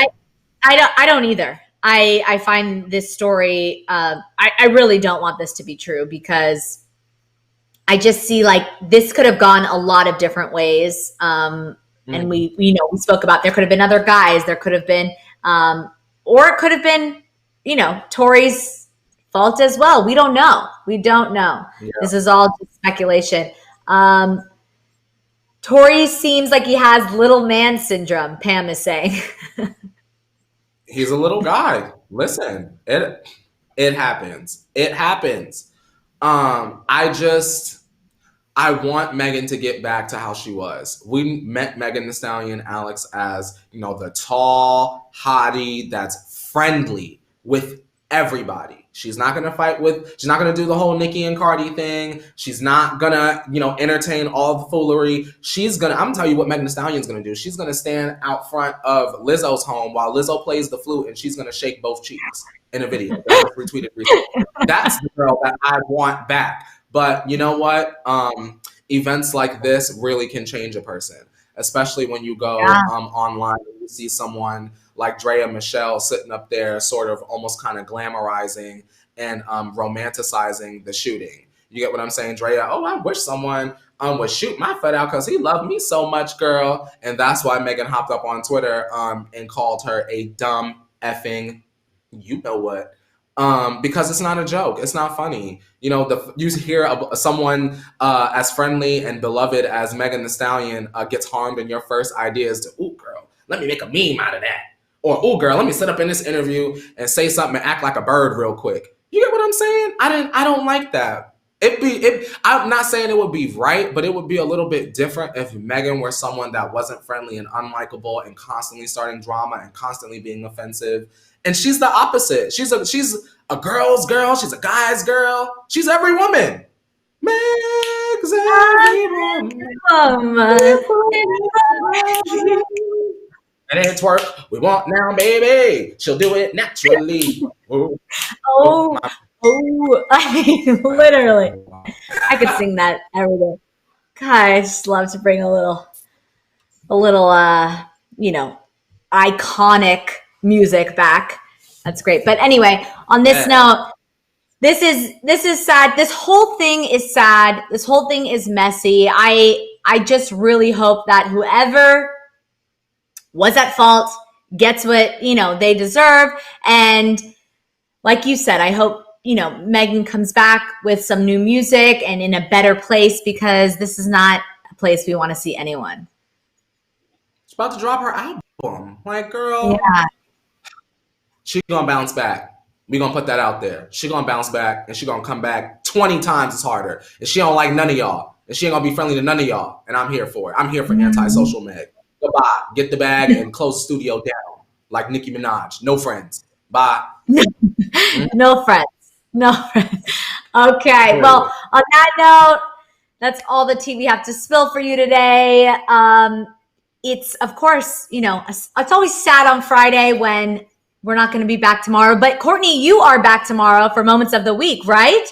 I don't either. I find this story. I really don't want this to be true, because I just see like this could have gone a lot of different ways. And we spoke about there could have been other guys. There could have been. Or it could have been, Tory's fault as well. We don't know. Yeah. This is all just speculation. Tory seems like he has little man syndrome, Pam is saying. He's a little guy. Listen, it happens. It happens. I want Megan to get back to how she was. We met Megan Thee Stallion, Alex, as, the tall hottie that's friendly with everybody. She's not going to do the whole Nicki and Cardi thing. She's not going to, entertain all the foolery. I'm going to tell you what Megan Thee Stallion's going to do. She's going to stand out front of Lizzo's home while Lizzo plays the flute, and she's going to shake both cheeks in a video. Retweeted recently. That's the girl that I want back. But you know what? Events like this really can change a person, especially when you go online and you see someone like Drea Michelle sitting up there sort of almost kind of glamorizing and romanticizing the shooting. You get what I'm saying, Drea? Oh, I wish someone would shoot my foot out because he loved me so much, girl. And that's why Megan hopped up on Twitter and called her a dumb effing you know what. Because it's not a joke. It's not funny. You hear someone as friendly and beloved as Megan Thee Stallion gets harmed, and your first idea is to, ooh, girl, let me make a meme out of that. Or, ooh, girl, let me sit up in this interview and say something and act like a bird real quick. You get what I'm saying? I don't like that. I'm not saying it would be right, but it would be a little bit different if Megan were someone that wasn't friendly and unlikable and constantly starting drama and constantly being offensive. And she's the opposite. She's a girl's girl. She's a guy's girl. She's every woman. Meg's every woman. And it's work we want now, baby. She'll do it naturally. I mean, literally. I could sing that every day. God, I just love to bring a little iconic music back. That's great. But anyway, on this note, this is sad. This whole thing is sad. This whole thing is messy. I just really hope that whoever was at fault gets what, they deserve. And like you said, I hope, Megan comes back with some new music and in a better place, because this is not a place we want to see anyone. She's about to drop her album. Like, girl, she's going to bounce back. We're going to put that out there. She's going to bounce back, and she's going to come back 20 times as harder. And she don't like none of y'all. And she ain't going to be friendly to none of y'all. And I'm here for it. I'm here for anti-social Meg. Goodbye. Get the bag and close the studio down like Nicki Minaj. No friends. Bye. No friends. Okay. Well, on that note, that's all the tea we have to spill for you today. It's, of course, it's always sad on Friday when we're not going to be back tomorrow. But Courtney, you are back tomorrow for Moments of the Week, right?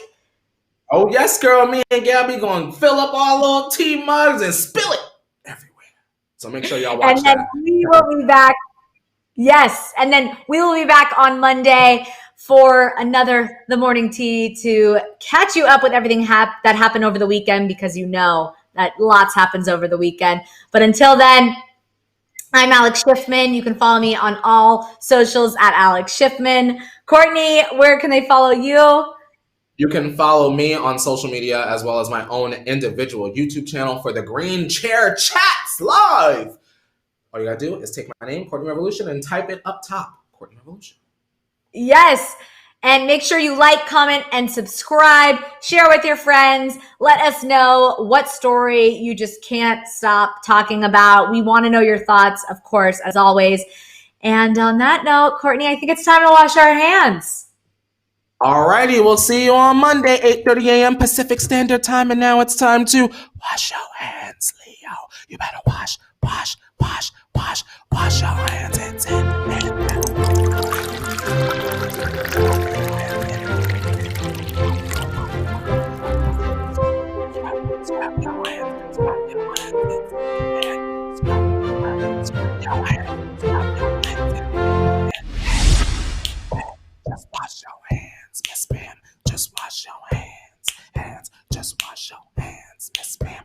Oh, yes, girl. Me and Gabby going to fill up our little tea mugs and spill it everywhere. So make sure y'all watch that. And then we will be back. Yes. And then we will be back on Monday for another The Morning Tea to catch you up with everything that happened over the weekend, because you know that lots happens over the weekend. But until then, I'm Alex Schiffman. You can follow me on all socials at Alex Schiffman. Courtney, where can they follow you? You can follow me on social media as well as my own individual YouTube channel for the Green Chair Chats Live. All you gotta do is take my name, Courtney Revolution, and type it up top, Courtney Revolution. Yes. And make sure you like, comment, and subscribe. Share with your friends. Let us know what story you just can't stop talking about. We want to know your thoughts, of course, as always. And on that note, Courtney, I think it's time to wash our hands. Alrighty, we'll see you on Monday, 8:30 a.m. Pacific Standard Time. And now it's time to wash your hands, Leo. You better wash your hands. Just wash your hands, Miss Pam. Just wash your hands. Just wash your hands, Miss Pam.